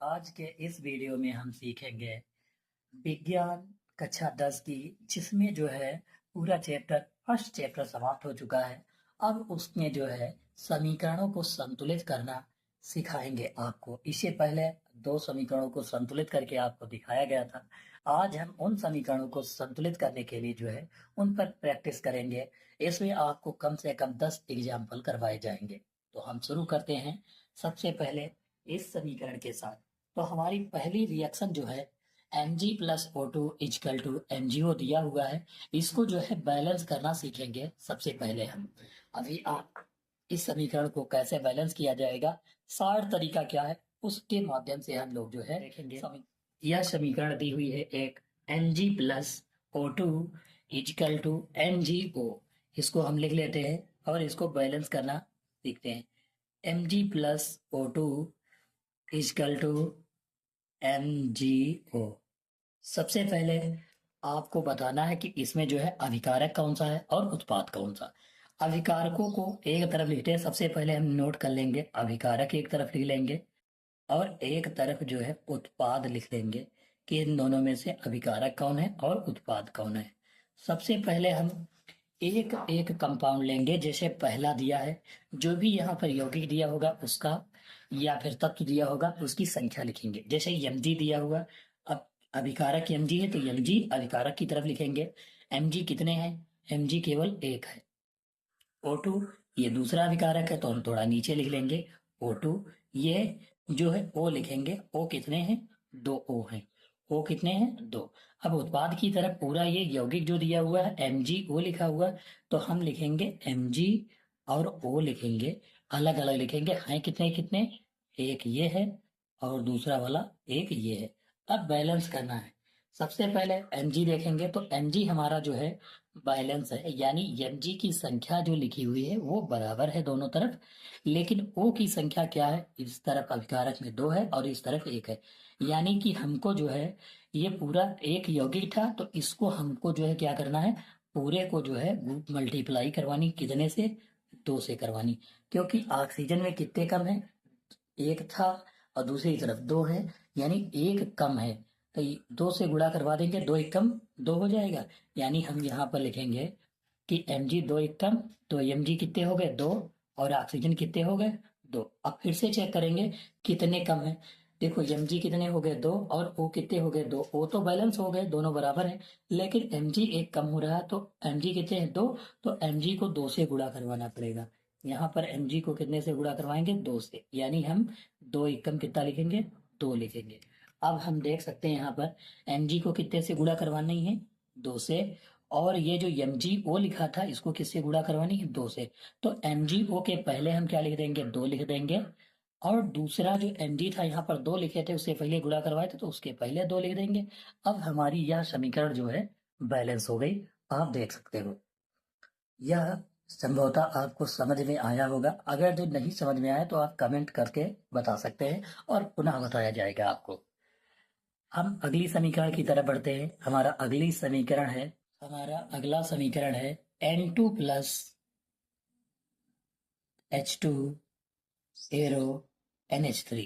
आज के इस वीडियो में हम सीखेंगे विज्ञान कक्षा 10 की, जिसमें जो है पूरा चैप्टर फर्स्ट चैप्टर समाप्त हो चुका है। अब उसमें जो है समीकरणों को संतुलित करना सिखाएंगे आपको। इससे पहले दो समीकरणों को संतुलित करके आपको दिखाया गया था। आज हम उन समीकरणों को संतुलित करने के लिए जो है उन पर प्रैक्टिस करेंगे। इसमें आपको कम से कम 10 एग्जाम्पल करवाए जाएंगे। तो हम शुरू करते हैं सबसे पहले इस समीकरण के साथ। तो हमारी पहली रिएक्शन जो है Mg plus O2 equal to MgO दिया हुआ है। इसको जो है बैलेंस करना सीखेंगे सबसे पहले हम। अभी आप इस समीकरण को कैसे बैलेंस किया जाएगा, शार्ट तरीका क्या है, उसके माध्यम से हम लोग जो है देखेंगे। यह समीकरण दी हुई है एक Mg plus O2 equal to MgO। इसको हम लिख लेते हैं और इसको बैलेंस करना सीखते हैं। Mg plus O2 equal to MgO। सबसे पहले आपको बताना है कि इसमें जो है अभिकारक कौन सा है और उत्पाद कौन सा। अभिकारकों को एक तरफ लिखते हैं। सबसे पहले हम नोट कर लेंगे, अभिकारक एक तरफ लिख लेंगे और एक तरफ जो है उत्पाद लिख लेंगे कि इन दोनों में से अभिकारक कौन है और उत्पाद कौन है। सबसे पहले हम एक एक कंपाउंड लेंगे। जैसे पहला दिया है, जो भी यहाँ पर यौगिक दिया होगा उसका या फिर तत्व दिया होगा उसकी संख्या लिखेंगे। जैसे Mg दिया हुआ, अब अभिकारक Mg है तो Mg अभिकारक की तरफ लिखेंगे। Mg कितने हैं? Mg केवल एक है। O2 ये दूसरा अभिकारक है तो हम थोड़ा नीचे लिख लेंगे O2। ये जो है O लिखेंगे। O कितने हैं? 2 O हैं। O कितने हैं? 2। अब उत्पाद की तरफ पूरा ये यौगिक जो दिया हुआ है MgO लिखा हुआ, तो हम लिखेंगे Mg और O लिखेंगे, अलग अलग लिखेंगे। हैं कितने कितने? एक ये है और दूसरा वाला एक ये है। अब बैलेंस करना है। सबसे पहले Mg देखेंगे तो Mg हमारा जो है बैलेंस है, यानी Mg की संख्या जो लिखी हुई है वो बराबर है दोनों तरफ। लेकिन O की संख्या क्या है? इस तरफ अभिकारक में 2 है और इस तरफ 1 है। यानी कि हमको जो है ये पूरा एक यौगिक था तो इसको हमको जो है क्या करना है, पूरे को जो है मल्टीप्लाई करवानी। कितने से? 2 से करवानी। क्योंकि ऑक्सीजन में कितने कम है? 1 था और दूसरी तरफ 2 है, यानी 1 कम है। तो 2 से गुणा करवा देंगे, 2 1 कम 2 हो जाएगा। यानी हम यहाँ पर लिखेंगे कि Mg 2 1 कम, तो Mg कितने हो गए? 2। और ऑक्सीजन कितने हो गए? 2। अब फिर से चेक करेंगे कितने कम है। देखो Mg कितने हो गए? 2 और O कितने हो गए? 2। O तो बैलेंस हो गए, दोनों बराबर है। लेकिन Mg 1 कम हो रहा है तो Mg कितने हैं? 2। तो Mg को 2 से गुणा करवाना पड़ेगा। यहाँ पर Mg को कितने से गुणा करवाएंगे? 2 से। यानी हम 2 1 कम कितना लिखेंगे? 2 लिखेंगे। अब हम देख सकते हैं यहाँ पर Mg को कितने से गुणा करवानी है? 2 से। और ये जो MgO लिखा था इसको किससे गुणा करवानी है? 2 से। तो MgO के पहले हम क्या लिख देंगे? 2 लिख देंगे। और दूसरा जो Mg था यहाँ पर 2 लिखे थे, उससे पहले गुणा करवाए थे तो उसके पहले 2 लिख देंगे। अब हमारी यह समीकरण जो है बैलेंस हो गई। आप देख सकते हो यह संभवतः आपको समझ में आया होगा। अगर जो नहीं समझ में आया तो आप कमेंट करके बता सकते हैं और पुनः बताया जाएगा आपको। हम अगली समीकरण की तरफ बढ़ते हैं। हमारा अगला समीकरण है N2 plus H2 arrow NH3।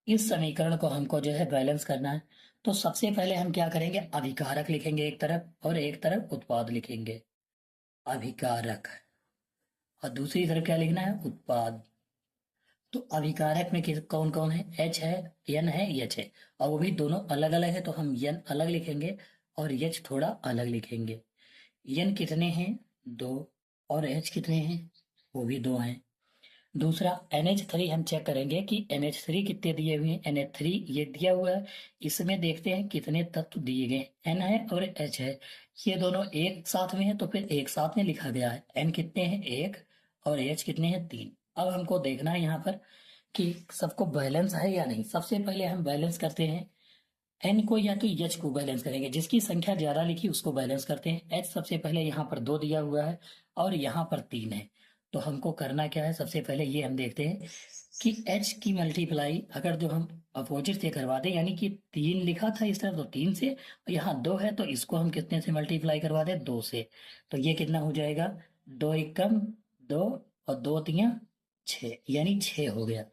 इस समीकरण को हमको जो है बैलेंस करना है। तो सबसे पहले हम क्या करेंगे, अभिकारक लिखेंगे एक तरफ और एक तरफ उत्पाद लिखेंगे। अभिकारक और दूसरी तरफ क्या लिखना है? उत्पाद। तो अभिकारक में कौन कौन है? H है, N है, H है। और वो भी दोनों अलग अलग है तो हम N अलग लिखेंगे और H थोड़ा अलग लिखेंगे। N कितने हैं? 2। और H कितने हैं? वो भी 2 हैं। दूसरा NH3 हम चेक करेंगे कि NH3 कितने दिए हुए हैं। NH3 ये दिया हुआ है। इसमें देखते हैं कितने तत्व दिए गए। N है और H है, ये दोनों एक साथ में है तो फिर एक साथ में लिखा गया है। N कितने हैं? 1 और H कितने हैं? 3। अब हमको देखना है यहाँ पर कि सबको बैलेंस है या नहीं। सबसे पहले हम बैलेंस करते हैं N को, या तो H को बैलेंस करेंगे। जिसकी संख्या ज्यादा लिखी उसको बैलेंस करते हैं। H सबसे पहले यहाँ पर 2 दिया हुआ है और यहाँ पर 3 है। तो हमको करना क्या है, सबसे पहले ये हम देखते हैं कि H की मल्टीप्लाई अगर जो हम अपोजिट से करवा दें, यानी कि 3 लिखा था इस तरफ तो 3 से, और यहाँ 2 है तो इसको हम कितने से मल्टीप्लाई करवा दें? 2 से। तो ये कितना हो जाएगा? 2 1 कम 2 और 2 3 6, यानी 6 हो गया।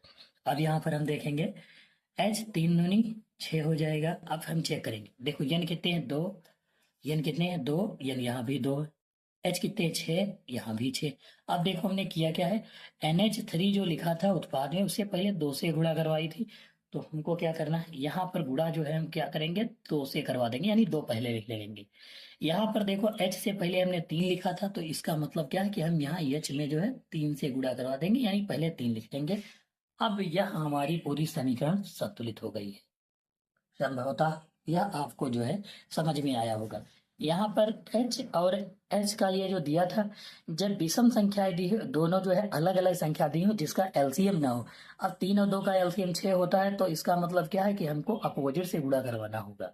अब यहाँ पर हम देखेंगे H 3 दूनी 6 हो जाएगा। अब हम चेक करेंगे, देखो n कितने हैं 2, n कितने हैं 2, n यहाँ भी 2, H कितने 6, यहाँ भी 6। अब देखो हमने किया क्या है, NH3 जो लिखा था उत्पाद में उससे पहले 2 से गुणा करवाई थी, तो हमको क्या करना है, यहाँ पर गुणा जो है हम क्या करेंगे 2 से करवा देंगे, यानी 2 पहले लिख लेंगे। यहाँ पर देखो H से पहले हमने 3 लिखा था, तो इसका मतलब क्या है कि हम यहाँ H में जो है 3 से गुणा करवा देंगे, यानी पहले 3 लिख देंगे। अब यह हमारी पूरी समीकरण संतुलित हो गई है। संभवतः यह आपको जो है समझ में आया होगा। यहाँ पर H और H का ये जो दिया था, जब विषम संख्याएं दी हो, दोनों जो है अलग अलग संख्या दी हो जिसका एलसीएम ना हो। अब 3 और 2 का एलसीएम 6 होता है, तो इसका मतलब क्या है कि हमको अपोजिट से गुणा करवाना होगा।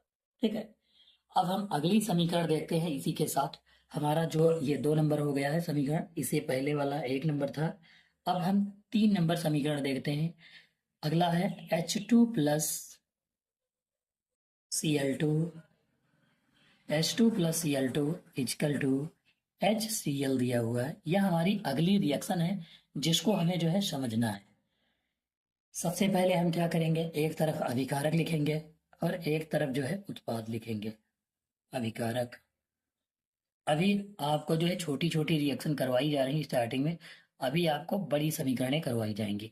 ठीक है, अब हम अगली समीकरण देखते हैं इसी के साथ। हमारा जो ये 2 नंबर हो गया है समीकरण, इससे पहले वाला 1 नंबर था। अब हम 3 नंबर समीकरण देखते हैं। अगला है H2 plus Cl2, H2 plus Cl2 equal to HCl दिया हुआ है। यह हमारी अगली रिएक्शन है जिसको हमें जो है समझना है। सबसे पहले हम क्या करेंगे, एक तरफ अभिकारक लिखेंगे और एक तरफ जो है उत्पाद लिखेंगे। अभिकारक, अभी आपको जो है छोटी छोटी रिएक्शन करवाई जा रही है स्टार्टिंग में, अभी आपको बड़ी समीकरणें करवाई जाएंगी।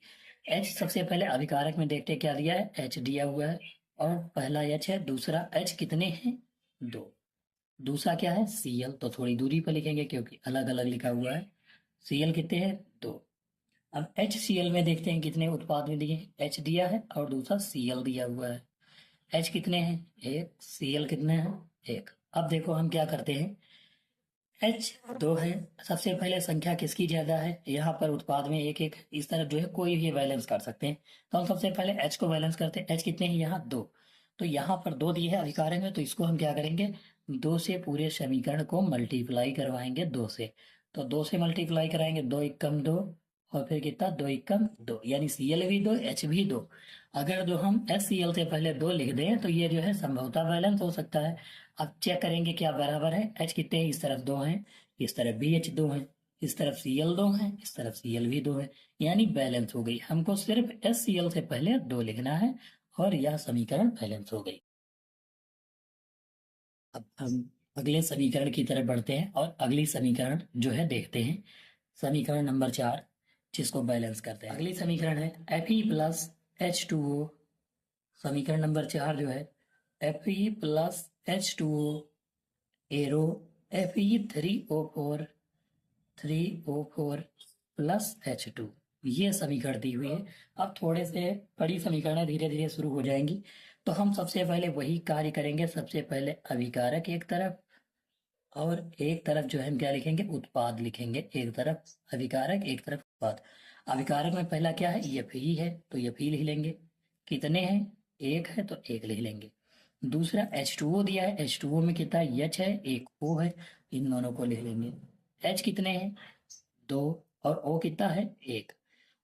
H सबसे पहले अभिकारक में देखते क्या दिया है, H दिया हुआ है और पहला H है, दूसरा H कितने हैं 2, दूसरा क्या है Cl, तो थोड़ी दूरी पर लिखेंगे क्योंकि अलग अलग लिखा हुआ है। Cl कितने हैं 2। अब HCl में देखते हैं कितने उत्पाद में दिए हैं, H दिया है और दूसरा Cl दिया हुआ है। H कितने हैं 1, Cl कितने हैं 1। अब देखो हम क्या करते हैं, H 2 है, सबसे पहले संख्या किसकी ज्यादा है, यहाँ पर उत्पाद में एक एक इस तरफ जो है कोई भी बैलेंस कर सकते हैं, तो हम सबसे पहले H को बैलेंस करते हैं। H कितने हैं यहाँ 2, तो यहाँ पर 2 दिए है अभिकारक में, तो इसको हम क्या करेंगे 2 से पूरे समीकरण को मल्टीप्लाई करवाएंगे 2 से, तो 2 से मल्टीप्लाई कराएंगे, 2 एकम 2 और फिर कितना 2 एकम 2, यानी Cl भी 2 H भी 2। अगर जो हम HCl से पहले 2 लिख दें तो ये जो है संभवतः बैलेंस हो सकता है। अब चेक करेंगे क्या बराबर है, H कितने हैं, इस तरफ 2 हैं, इस तरफ भी H 2 हैं, इस तरफ Cl 2 हैं, इस तरफ Cl भी 2 है, यानी बैलेंस हो गई। हमको सिर्फ HCl से पहले 2 लिखना है और यह समीकरण बैलेंस हो गई। अब हम अगले समीकरण की तरफ बढ़ते हैं और अगली समीकरण जो है देखते हैं, समीकरण नंबर 4 जिसको बैलेंस करते हैं। अगली समीकरण है Fe प्लस H2O। समीकरण नंबर 4 जो है Fe plus H2O arrow Fe3O4 3O4 plus H2, ये समीकरण दी हुई है। अब थोड़े से बड़ी समीकरणें धीरे धीरे शुरू हो जाएंगी, तो हम सबसे पहले वही कार्य करेंगे। सबसे पहले अभिकारक एक तरफ और एक तरफ जो है हम क्या लिखेंगे उत्पाद लिखेंगे, एक तरफ अभिकारक एक तरफ उत्पाद। अभिकारक में पहला क्या है Fe है, तो Fe लिख लेंगे, कितने हैं 1 है तो 1 लिख लेंगे। दूसरा H2O दिया है, H2O में कितना H है 1 O है, इन दोनों को लिख लेंगे। H कितने हैं 2 और O कितना है 1।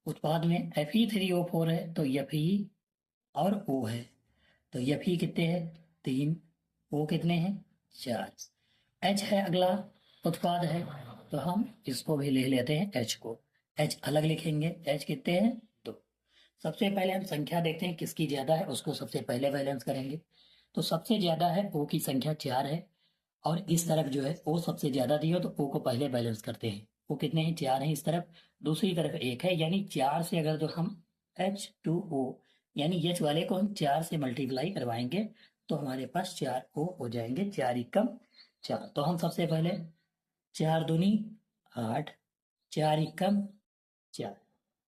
उत्पाद में Fe3O4 है, तो Fe और O है, तो Fe कितने हैं 3, O कितने हैं 4। H है अगला उत्पाद है, तो हम इसको भी लिख लेते हैं H को, H अलग लिखेंगे, H कितने हैं 2। सबसे पहले हम संख्या देखते हैं किसकी ज्यादा है, उसको सबसे पहले बैलेंस करेंगे। तो सबसे ज्यादा है O की संख्या 4 है और इस तरफ जो है O सबसे ज्यादा दी हो, तो O को पहले बैलेंस करते हैं। O कितने हैं 4 हैं इस तरफ, दूसरी तरफ 1 है, यानी 4 से अगर जो हम H2O यानी H वाले को हम 4 से मल्टीप्लाई करवाएंगे तो हमारे पास 4O हो जाएंगे, 4 एकम 4। तो हम सबसे पहले 4 दूनी 8, 4 एकम 4,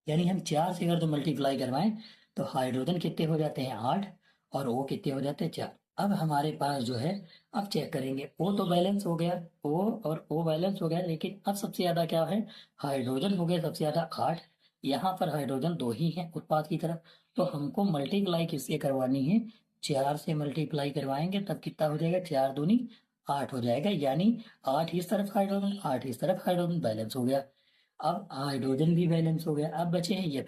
यानी हम 4 से अगर तो मल्टीप्लाई करवाएं तो हाइड्रोजन कितने हो जाते हैं 8 और O कितने हो जाते हैं 4। अब हमारे पास जो है, अब चेक करेंगे O तो बैलेंस हो गया, O और O बैलेंस हो गया, लेकिन अब सबसे ज्यादा क्या है हाइड्रोजन हो गया सबसे ज्यादा 8। यहाँ पर हाइड्रोजन 2 ही है उत्पाद की तरफ, तो हमको मल्टीप्लाई किससे करवानी है 4 से मल्टीप्लाई करवाएंगे, तब कितना हो जाएगा 4 दूनी 8 हो जाएगा, यानी 8 इस तरफ हाइड्रोजन 8 इस तरफ हाइड्रोजन, बैलेंस हो गया। अब हाइड्रोजन भी बैलेंस हो गया। अब बचे हैं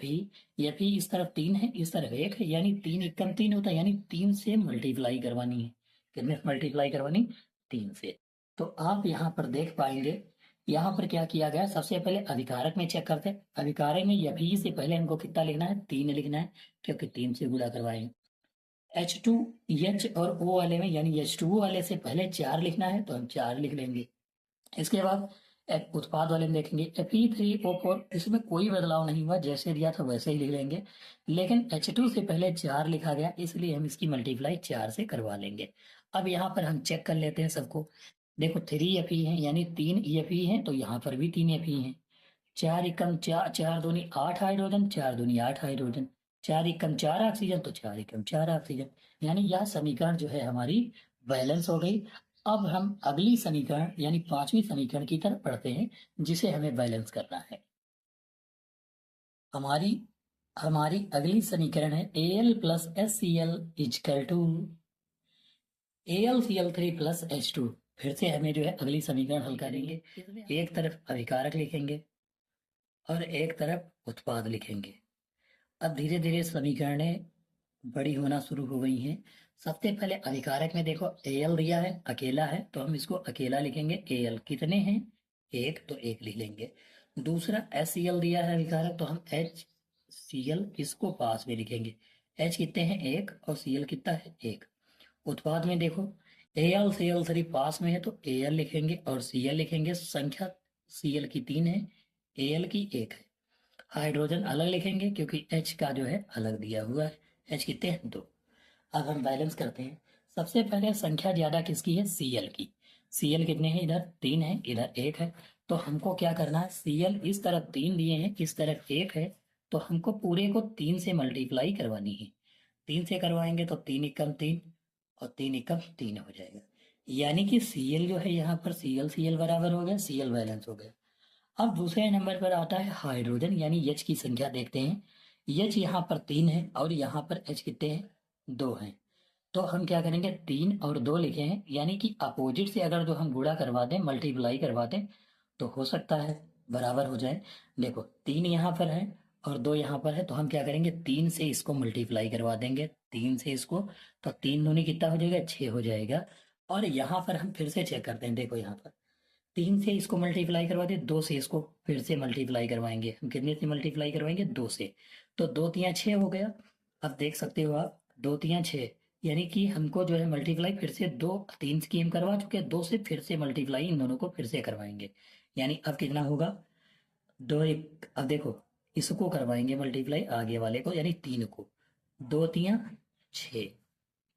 Fe इस तरफ 3 है इस तरफ 1 है, यानी 3 एकम 3 होता है, यानी 3 से मल्टीप्लाई करवानी है। कितने से मल्टीप्लाई करवानी 3 से। तो आप यहाँ पर देख पाएंगे, यहाँ पर क्या किया गया, सबसे पहले अभिकारक में चेक करते हैं। अभिकारक में Fe से पहले हमको कितना लिखना है 3 लिखना है, क्योंकि 3 से गुणा करवाएंगे। H2 H और O वाले में यानी H2O वाले से पहले 4 लिखना है तो हम 4 लिख लेंगे। इसके बाद उत्पाद वाले में देखेंगे Fe3O4, इसमें कोई बदलाव नहीं हुआ, जैसे दिया था वैसे ही लिख लेंगे, लेकिन H2 से पहले 4 लिखा गया इसलिए हम इसकी मल्टीप्लाई 4 से करवा लेंगे। अब यहाँ पर हम चेक कर लेते हैं सबको। देखो 3Fe है यानी 3Fe है, तो यहाँ पर भी 3Fe है। 4 एकम 4, 4 दूनी 8 हाइड्रोजन, 4 दूनी 8 हाइड्रोजन, 4 एकम 4 ऑक्सीजन, तो 4 एकम 4 ऑक्सीजन, यानी यह समीकरण जो है हमारी बैलेंस हो गई। अब हम अगली समीकरण यानी पांचवी समीकरण की तरफ बढ़ते हैं, जिसे हमें बैलेंस करना है। हमारी हमारी अगली समीकरण है Al plus HCl equal to AlCl3 plus H2। फिर से हमें जो है अगली समीकरण हल करेंगे। एक तरफ अभिकारक लिखेंगे और एक तरफ उत्पाद लिखेंगे। अब धीरे धीरे समीकरणें बड़ी होना शुरू हो गई हैं। सबसे पहले अभिकारक में देखो Al दिया है, अकेला है, तो हम इसको अकेला लिखेंगे। Al कितने हैं? एक, तो एक लिख लेंगे। दूसरा HCl दिया है अभिकारक, तो हम HCl इसको पास में लिखेंगे। H कितने हैं? एक, और Cl कितना है? एक। उत्पाद में देखो AlCl3 पास में है तो Al लिखेंगे और Cl लिखेंगे। संख्या Cl की 3 है, Al की 1 है। हाइड्रोजन अलग लिखेंगे क्योंकि H का जो है अलग दिया हुआ है। H कितने हैं? 2। अब हम बैलेंस करते हैं। सबसे पहले संख्या ज्यादा किसकी है? Cl की। Cl कितने हैं? इधर 3 है, इधर 1 है, तो हमको क्या करना है? Cl इस तरफ 3 दिए हैं, इस तरफ 1 है, तो हमको पूरे को 3 से मल्टीप्लाई करवानी है। 3 से करवाएंगे तो 3 एकम 3 और 3 एकम 3 हो जाएगा, यानी कि Cl जो है यहाँ पर Cl बराबर हो गया, Cl बैलेंस हो गया। अब दूसरे नंबर पर आता है हाइड्रोजन यानी H की संख्या देखते हैं। H यहाँ पर 3 है और यहाँ पर H कितने हैं? 2 हैं। तो हम क्या करेंगे? 3 और 2 लिखे हैं, यानी कि अपोजिट से अगर जो हम गुणा करवा दें, मल्टीप्लाई करवा दें, तो हो सकता है बराबर हो जाए। देखो 3 यहाँ पर है और 2 यहाँ पर है, तो हम क्या करेंगे? 3 से इसको मल्टीप्लाई करवा देंगे, 3 से इसको, तो 3 दूनी कितना हो जाएगा? 6 हो जाएगा। और यहाँ पर हम फिर से चेक करते हैं। देखो यहाँ पर 3 से इसको मल्टीप्लाई करवा दे, 2 से इसको फिर से मल्टीप्लाई करवाएंगे। हम कितने से मल्टीप्लाई करवाएंगे? 2 से, तो 2 तियां 6 हो गया। अब देख सकते हो आप 2 तियां 6, यानी कि हमको जो है मल्टीप्लाई फिर से 2 3 की हम करवा चुके हैं, 2 से फिर से मल्टीप्लाई इन दोनों को फिर से करवाएंगे, यानी अब कितना होगा? 2 एक, अब देखो इसको करवाएंगे मल्टीप्लाई आगे वाले को, यानी 3 को, 2 तियां 6,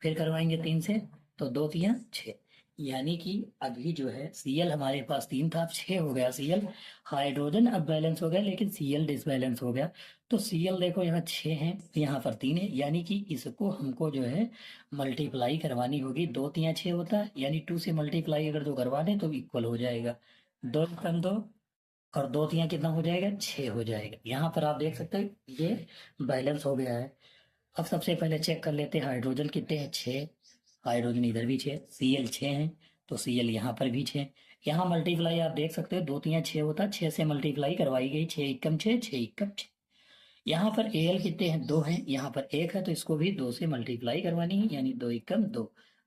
फिर करवाएंगे 3 से, तो 2 तियां 6, यानी कि अभी जो है Cl हमारे पास 3 था, अब 6 हो गया Cl। हाइड्रोजन अब बैलेंस हो गया, लेकिन Cl डिसबैलेंस हो गया। तो Cl देखो यहाँ 6 है, यहाँ पर 3 है, यानी कि इसको हमको जो है मल्टीप्लाई करवानी होगी। 2 तियां 6 होता है, यानी 2 से मल्टीप्लाई अगर जो करवा दें तो इक्वल हो जाएगा। 2 कम 2 और 2 तियां कितना हो जाएगा? 6 हो जाएगा। यहाँ पर आप देख सकते हो ये बैलेंस हो गया है। अब सबसे पहले चेक कर लेते हैं हाइड्रोजन कितने हैं? 6। हाइड्रोजन इधर भी 6, Cl 6 हैं, तो Cl यहाँ पर भी 6। यहाँ मल्टीप्लाई आप देख सकते हो, 2 तियां 6 होता, 6 से मल्टीप्लाई करवाई गई, 6 एकम 6, 6 एकम 6। यहाँ पर Al कितने हैं? 2 हैं, यहाँ पर 1 है, तो इसको भी 2 से मल्टीप्लाई करवानी है, यानी 2 एकम 2।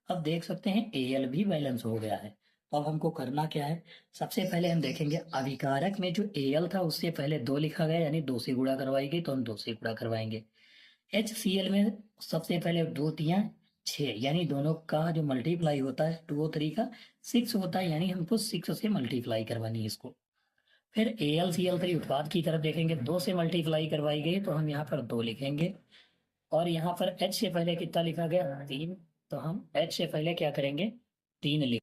अब देख सकते हैं Al भी बैलेंस हो गया है। तो अब हमको करना क्या है? सबसे पहले हम देखेंगे अभिकारक में जो Al था उससे पहले 2 लिखा गया, यानी 2 से गुणा करवाई गई, तो हम 2 से गुणा करवाएंगे। HCl में सबसे पहले 2 तियां 6, यानी दोनों का जो मल्टीप्लाई होता है 2 और 3 का 6 होता है, यानी हमको 6 से मल्टीप्लाई करवानी है इसको। फिर AlCl3 उत्पाद की तरफ देखेंगे, 2 से मल्टीप्लाई करवाई गई, तो हम यहाँ पर 2 लिखेंगे। और यहाँ पर H से पहले कितना लिखा गया? 3, तो हम H से पहले क्या करेंगे? 3 लिख।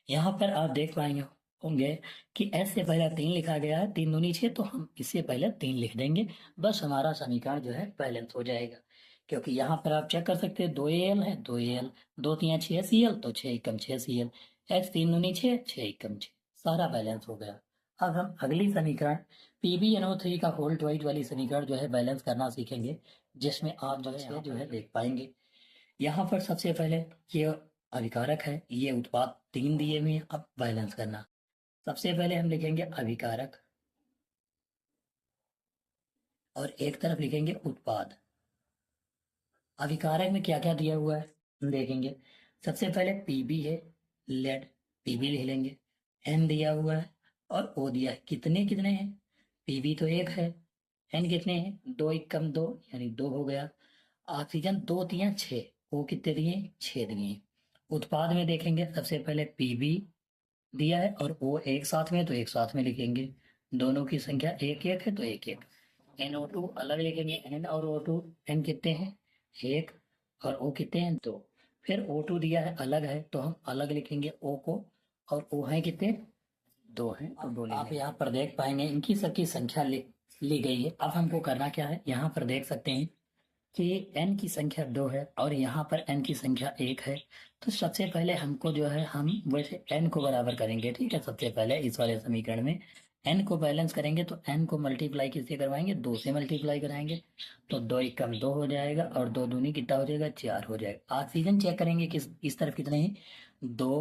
यहाँ पर आप देख पाएंगे होंगे कि एस से पहले 3 लिखा गया है, 3 दूनी 6, तो हम इससे पहले 3 लिख देंगे, बस हमारा समीकरण जो है बैलेंस हो जाएगा। क्योंकि यहाँ पर आप चेक कर सकते हैं 2 Al है, 2 Al, 2 तियां 6 Cl, तो 6 एकम 6 Cl, H 3 दूनी 6, 6 एकम 6, सारा बैलेंस हो गया। अब हम अगली समीकरण PbNO3 का होल ट्वाइट वाली समीकरण जो है बैलेंस करना सीखेंगे, जिसमें आप जो है देख पाएंगे। यहाँ पर सबसे पहले ये अभिकारक है, ये उत्पाद 3 दिए हुए हैं। अब बैलेंस करना, सबसे पहले हम लिखेंगे अभिकारक और एक तरफ लिखेंगे उत्पाद। अभिकारक में क्या क्या दिया हुआ है हम देखेंगे। सबसे पहले Pb है, लेड, Pb लिख लेंगे। N दिया हुआ है और O दिया है। कितने कितने हैं? Pb तो 1 है, N कितने हैं? 2 एकम 2, यानी 2 हो गया। ऑक्सीजन 2 दिए 6, O कितने दिए 6 दिए। उत्पाद में देखेंगे सबसे पहले Pb दिया है और O एक साथ में है तो एक साथ में लिखेंगे, दोनों की संख्या एक एक है तो एक एक। NO2 अलग लिखेंगे, N और O2, N कितने हैं 1 और O कितने हैं 2। फिर O2 दिया है अलग है तो हम अलग लिखेंगे O को, और O है कितने 2 हैं तो 2 आप यहाँ पर देख पाएंगे इनकी सबकी संख्या ली गई है। अब हमको करना क्या है, यहाँ पर देख सकते हैं कि n की संख्या 2 है और यहाँ पर n की संख्या 1 है। तो सबसे पहले हमको जो है हम वैसे n को बराबर करेंगे, ठीक है। सबसे पहले इस वाले समीकरण में n को बैलेंस करेंगे तो n को मल्टीप्लाई किससे करवाएंगे 2 से मल्टीप्लाई कराएंगे, तो 2 एकम 2 हो जाएगा और 2 दूनी कितना हो जाएगा 4 हो जाएगा। ऑक्सीजन चेक करेंगे किस इस तरफ कितने हैं 2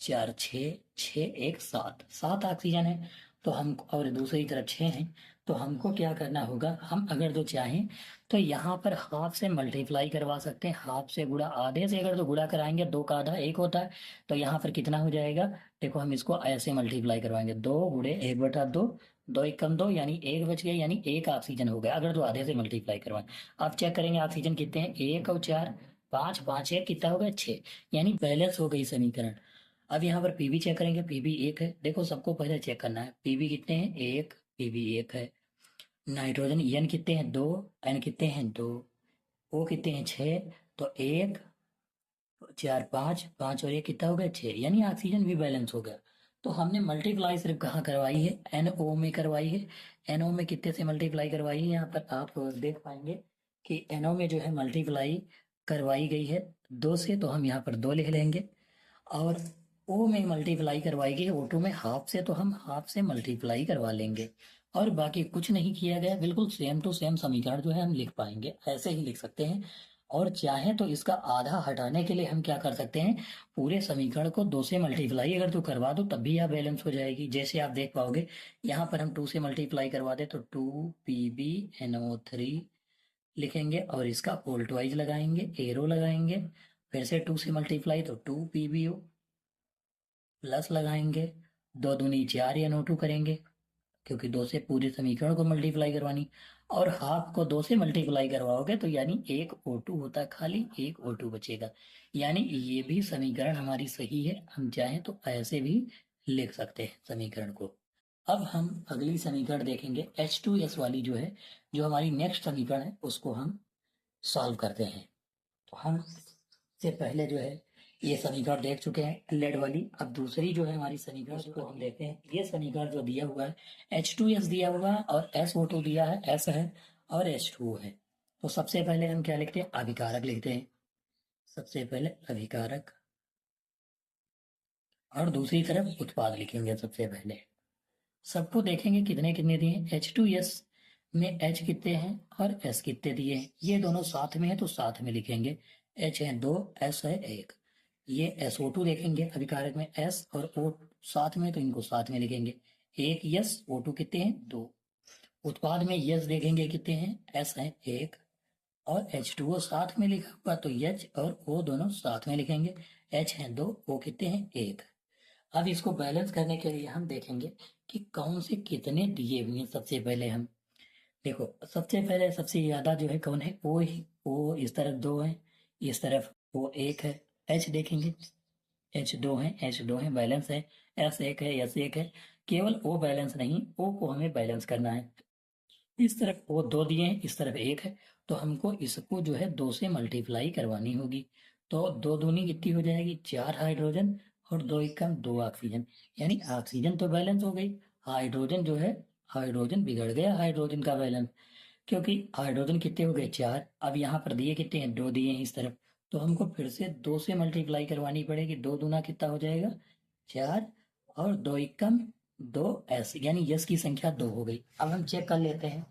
4 6 6 1 7 7 ऑक्सीजन है तो हम, और दूसरी तरफ 6 हैं तो हमको क्या करना होगा, हम अगर तो चाहें तो यहाँ पर हाफ से मल्टीप्लाई करवा सकते हैं, हाफ से गुणा, आधे से अगर तो गुणा कराएंगे 2 का आधा 1 होता है तो यहाँ पर कितना हो जाएगा, देखो हम इसको ऐसे मल्टीप्लाई करवाएंगे 2 गुणे 1/2, 2 एकम 2 यानी 1 बच गया, यानी 1 ऑक्सीजन हो गया अगर तो आधे से मल्टीप्लाई करवाएं। अब चेक करेंगे ऑक्सीजन कितने हैं 1 और 4 5 5 1 कितना हो गया 6, यानी बैलेंस हो गई समीकरण। अब यहाँ पर पीबी चेक करेंगे, पीबी 1 है, देखो सबको पहले चेक करना है पीबी कितने हैं 1, पीबी 1 है। नाइट्रोजन एन कितने हैं 2, एन कितने हैं 2, ओ कितने हैं 6, तो 1 4 5 5 और 1 कितना हो गया 6, यानी ऑक्सीजन भी बैलेंस हो गया। तो हमने मल्टीप्लाई सिर्फ कहाँ करवाई है NO में करवाई है। NO में कितने से मल्टीप्लाई करवाई है, यहाँ पर आप देख पाएंगे कि NO में जो है मल्टीप्लाई करवाई गई है 2 से, तो हम यहाँ पर 2 लिख लेंगे। और O में मल्टीप्लाई करवाई गई O2 में हाफ से, तो हम हाफ से मल्टीप्लाई करवा लेंगे और बाकी कुछ नहीं किया गया, बिल्कुल सेम टू सेम समीकरण जो है हम लिख पाएंगे, ऐसे ही लिख सकते हैं। और चाहें तो इसका आधा हटाने के लिए हम क्या कर सकते हैं, पूरे समीकरण को 2 से मल्टीप्लाई अगर तो करवा दो तब भी यह बैलेंस हो जाएगी। जैसे आप देख पाओगे यहाँ पर हम 2 से मल्टीप्लाई करवा दे तो 2 PbNO3 लिखेंगे और इसका वोल्ट वाइज लगाएंगे, एरो लगाएंगे, फिर से 2 से मल्टीप्लाई तो 2 PbO प्लस लगाएंगे, 2 दूनी 4 NO2 करेंगे क्योंकि 2 से पूरे समीकरण को मल्टीप्लाई करवानी, और हाफ को 2 से मल्टीप्लाई करवाओगे तो यानी 1 O2 होता है, खाली 1 O2 बचेगा। यानी ये भी समीकरण हमारी सही है, हम चाहें तो ऐसे भी लिख सकते हैं समीकरण को। अब हम अगली समीकरण देखेंगे H2S वाली जो है, जो हमारी नेक्स्ट समीकरण है उसको हम सॉल्व करते हैं। तो हम से पहले जो है ये समीकरण देख चुके हैं लेड वाली, अब दूसरी जो है हमारी समीकरण उसको हम देखते हैं। ये समीकरण जो दिया हुआ है H2S दिया हुआ है और SO2 दिया है, S है और H2O है। तो सबसे पहले हम क्या लिखते हैं, अभिकारक लिखते हैं, सबसे पहले अभिकारक, और दूसरी तरफ उत्पाद लिखेंगे। सबसे पहले सबको देखेंगे कितने कितने दिए, H2S में H कितने हैं और S कितने दिए हैं, ये दोनों साथ में है तो साथ में लिखेंगे, H है 2 S है 1। ये SO2 देखेंगे अभिकारक में S और O साथ में तो इनको साथ में लिखेंगे, 1 यस O2 कितने हैं 2। उत्पाद में यस देखेंगे कितने हैं S है 1 और H2O साथ में लिखा हुआ तो H और O दोनों साथ में लिखेंगे, H है 2 O कितने हैं 1। अब इसको बैलेंस करने के लिए हम देखेंगे कि कौन से कितने दिए हुए हैं। सबसे पहले हम देखो, सबसे पहले सबसे ज्यादा जो है कौन है O ही, O इस तरफ 2 है, इस तरफ O 1 है। H देखेंगे H2 है, H2 है बैलेंस है, S1 है, S1 है, केवल O बैलेंस नहीं, O को हमें बैलेंस करना है। इस तरफ O 2 दिए हैं, इस तरफ 1 है, तो हमको इसको जो है 2 से मल्टीप्लाई करवानी होगी। तो 2 दूनी कितनी हो जाएगी 4 हाइड्रोजन और 2 एकम 2 ऑक्सीजन, यानी ऑक्सीजन तो बैलेंस हो गई, हाइड्रोजन जो है हाइड्रोजन बिगड़ गया, हाइड्रोजन का बैलेंस, क्योंकि हाइड्रोजन कितने हो गए 4। अब यहाँ पर दिए कितने हैं 2 दिए हैं इस तरफ, तो हमको फिर से 2 से मल्टीप्लाई करवानी पड़ेगी, 2 दूना कितना हो जाएगा 4 और 2 एकम 2 S, यानी यस की संख्या 2 हो गई। अब हम चेक कर लेते हैं,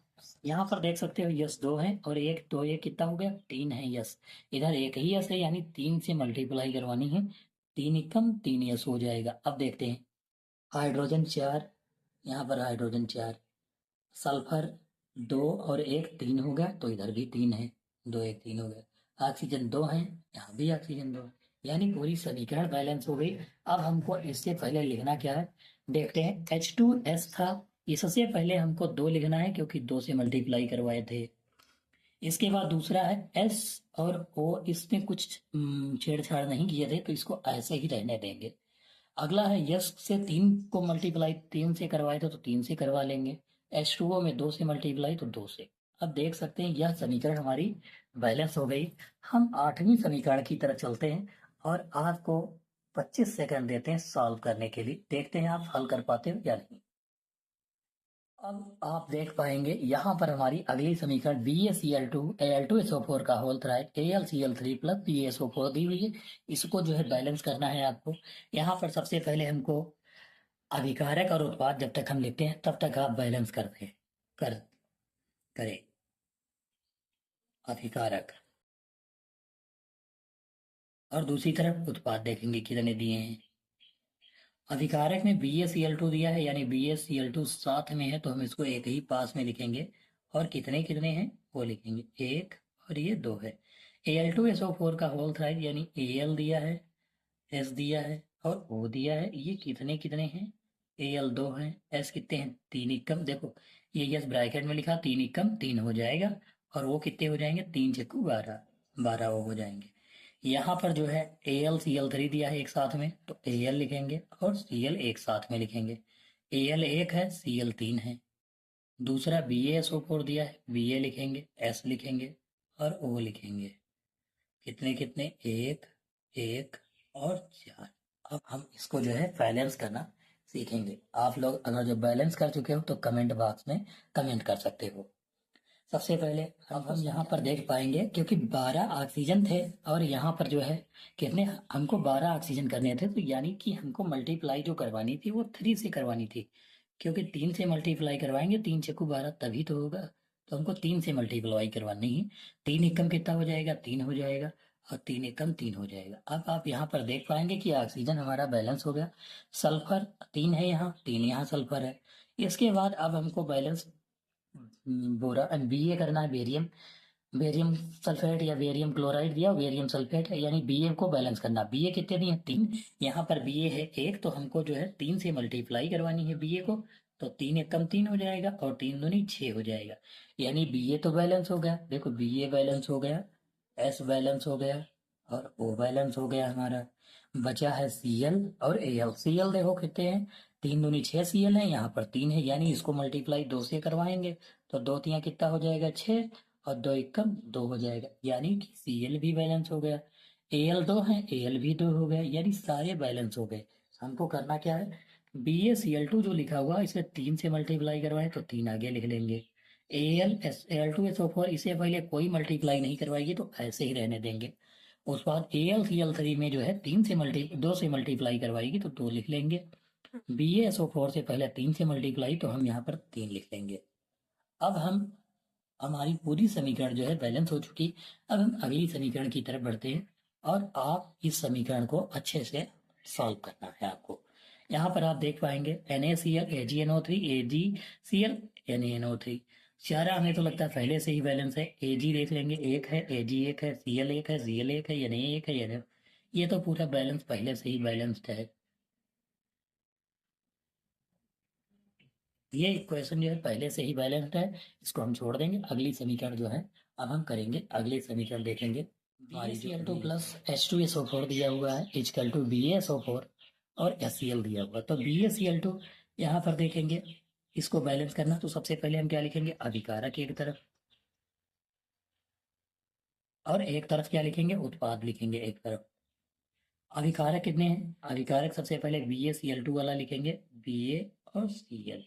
यहाँ पर देख सकते हो यस 2 है और 1 2 1 कितना हो गया 3 है यस, इधर एक ही यस है यानी 3 से मल्टीप्लाई करवानी है, 3 एकम 3 यस हो जाएगा। अब देखते हैं हाइड्रोजन 4, यहाँ पर हाइड्रोजन 4, सल्फर 2 और 1 3 हो गया तो इधर भी 3 है, 2 1 3 हो गया। ऑक्सीजन 2 है, यहाँ भी ऑक्सीजन 2 है, यानी पूरी समीकरण बैलेंस हो गई। अब हमको इससे पहले लिखना क्या है देखते हैं, H2S था, इससे पहले हमको 2 लिखना है क्योंकि 2 से मल्टीप्लाई करवाए थे। इसके बाद दूसरा है एस और ओ, इसमें कुछ छेड़छाड़ नहीं किए थे तो इसको ऐसे ही रहने देंगे। अगला है यस से 3 को मल्टीप्लाई 3 से करवाए थे तो 3 से करवा लेंगे। H2O में 2 से मल्टीप्लाई तो 2 से। अब देख सकते हैं यह समीकरण हमारी बैलेंस हो गई। हम 8वीं समीकरण की तरफ चलते हैं और आपको 25 सेकंड देते हैं सॉल्व करने के लिए। देखते हैं आप हल कर पाते हो या नहीं। अब आप देख पाएंगे यहाँ पर हमारी अगली समीकरण BaCl2 Al2SO4 का होल थ्राइड AlCl3 प्लस BaSO4 दी हुई है। इसको जो है बैलेंस करना है आपको। यहाँ पर सबसे पहले हमको अभिकारक और उत्पाद जब तक हम लिखते हैं तब तक आप बैलेंस करते कर करें। अभिकारक और दूसरी तरफ उत्पाद देखेंगे कितने दिए हैं। अभिकारक में BaCl2 दिया है यानी BaCl2 साथ में है तो हम इसको एक ही पास में लिखेंगे। और कितने कितने हैं वो लिखेंगे, एक और ये 2 है। Al2SO4 का होल थ्राइड यानी Al दिया है, S दिया है और O दिया है। ये कितने कितने हैं, Al 2 है, S कितने हैं 3 एकम। देखो ये यस ब्रैकेट में लिखा 3 एकम 3 हो जाएगा और वो कितने हो जाएंगे 3 चक्कू 12 12 वो हो जाएंगे। यहाँ पर जो है AlCl3 दिया है एक साथ में तो Al लिखेंगे और Cl एक साथ में लिखेंगे। Al एक है Cl 3 है। दूसरा BaSO4 दिया है, Ba लिखेंगे, S लिखेंगे और O लिखेंगे। कितने कितने, एक एक और 4। अब हम इसको जो है बैलेंस करना सीखेंगे। आप लोग अगर जो बैलेंस कर चुके हो तो कमेंट बॉक्स में कमेंट कर सकते हो। सबसे पहले अब हम यहाँ पर देख पाएंगे क्योंकि 12 ऑक्सीजन थे और यहाँ पर जो है कितने, हमको 12 ऑक्सीजन करने थे तो यानी कि हमको मल्टीप्लाई जो करवानी थी वो 3 से करवानी थी। क्योंकि 3 से मल्टीप्लाई करवाएंगे 3 चक्कू 12 तभी तो होगा। तो हमको 3 से मल्टीप्लाई करवानी है। 3 एकम कितना हो जाएगा, 3 हो जाएगा और 3 एकम 3 हो जाएगा। अब आप यहाँ पर देख पाएंगे कि ऑक्सीजन हमारा बैलेंस हो गया। सल्फर 3 है यहाँ, 3 यहाँ सल्फर है। इसके बाद अब हमको बैलेंस बोरा Ba करना है, बेरियम बेरियम सल्फेट या बेरियम क्लोराइड दिया, बेरियम सल्फेट है यानी Ba को बैलेंस करना। Ba कितने दिए 3, यहाँ पर Ba है 1 तो हमको जो है 3 से मल्टीप्लाई करवानी है Ba को। तो 3 एकम 3 हो जाएगा और 3 दूनी 6 हो जाएगा यानी Ba तो बैलेंस हो गया। देखो Ba बैलेंस हो गया, S बैलेंस हो गया और O बैलेंस हो गया हमारा। बचा है Cl और Al। Cl देखो कितने हैं, 3 दूनी 6 Cl है, यहाँ पर 3 है यानी इसको मल्टीप्लाई 2 से करवाएंगे तो 2 तियां कितना हो जाएगा 6 और 2 एकम 2 हो जाएगा यानी कि Cl भी बैलेंस हो गया। Al 2 है, Al भी 2 हो गया यानी सारे बैलेंस हो गए। हमको करना क्या है, BaCl2 जो लिखा हुआ इसे 3 से मल्टीप्लाई करवाएं तो 3 आगे लिख लेंगे। Al2SO4 इसे पहले कोई मल्टीप्लाई नहीं करवाएगी तो ऐसे ही रहने देंगे। उस बाद AlCl3 में जो है 2 से मल्टीप्लाई करवाएगी तो 2 लिख लेंगे। BaSO4 से पहले 3 से मल्टीप्लाई तो हम यहाँ पर 3 लिख लेंगे। अब हम हमारी पूरी समीकरण जो है बैलेंस हो चुकी। अब हम अगली समीकरण की तरफ बढ़ते हैं और आप इस समीकरण को अच्छे से सॉल्व करना है आपको। यहाँ पर आप देख पाएंगे NaCl AgNO3 AgCl NaNO3 सारा हमें तो लगता है पहले से ही बैलेंस है। Ag देख लेंगे, एक है Ag, एक है Cl, एक है Cl, एक है Na, एक है Na। ये तो पूरा बैलेंस पहले से ही बैलेंस्ड है। ये इक्वेशन जो है पहले से ही बैलेंस्ड है, इसको हम छोड़ देंगे। अगली समीकरण जो है अब हम करेंगे, अगली समीकरण देखेंगे। BaCl2 प्लस H2SO4 दिया हुआ है इजकल टू BaSO4 और HCl दिया हुआ। तो BaCl2 यहाँ पर देखेंगे, इसको बैलेंस करना तो सबसे पहले हम क्या लिखेंगे, अभिकारक एक तरफ और एक तरफ क्या लिखेंगे, उत्पाद लिखेंगे एक तरफ। अभिकारक कितने हैं, अभिकारक सबसे पहले BaCl2 वाला लिखेंगे, Ba और Cl।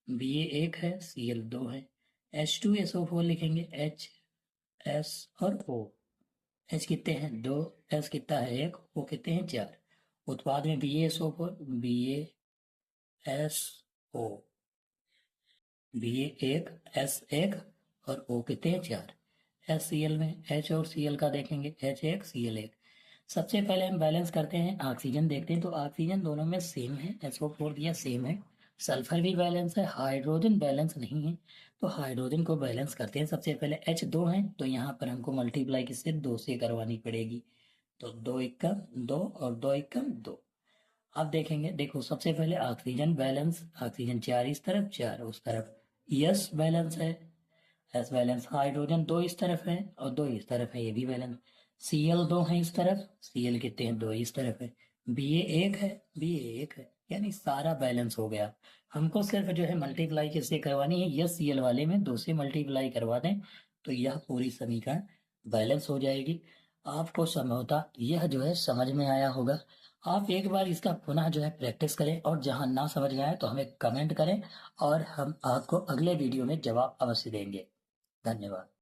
Ba एक है, Cl 2 है। H2SO4 लिखेंगे, H S और O। H कितने हैं 2, S कितना है 1, O कितने हैं 4। उत्पाद में BaSO4 BaSO, Ba 1 S 1 और O कितने हैं 4। HCl में H और Cl का देखेंगे, H1 Cl 1। सबसे पहले हम बैलेंस करते हैं, ऑक्सीजन देखते हैं तो ऑक्सीजन दोनों में सेम है, SO4 दिया सेम है। सल्फर भी बैलेंस है, हाइड्रोजन बैलेंस नहीं है तो हाइड्रोजन को बैलेंस करते हैं। सबसे पहले H2 है तो यहाँ पर हमको मल्टीप्लाई किससे 2 से करवानी पड़ेगी तो 2 एकम 2 और 2 एकम 2। अब देखेंगे, देखो सबसे पहले ऑक्सीजन बैलेंस, ऑक्सीजन 4 इस तरफ 4 उस तरफ, यस बैलेंस है। एस वैलेंस, हाइड्रोजन दो इस तरफ है और दो इस तरफ है, ये भी वैलेंस। Cl दो है इस तरफ, Cl कितने हैं, दो इस तरफ है। Ba एक है, Ba एक है, यानी सारा बैलेंस हो गया। हमको सिर्फ जो है मल्टीप्लाई किससे करवानी है, यह Cl वाले में दो से मल्टीप्लाई करवा दें तो यह पूरी समीकरण बैलेंस हो जाएगी। आपको समझौता यह जो है समझ में आया होगा। आप एक बार इसका पुनः जो है प्रैक्टिस करें और जहां ना समझ में आए तो हमें कमेंट करें और हम आपको अगले वीडियो में जवाब अवश्य देंगे। धन्यवाद।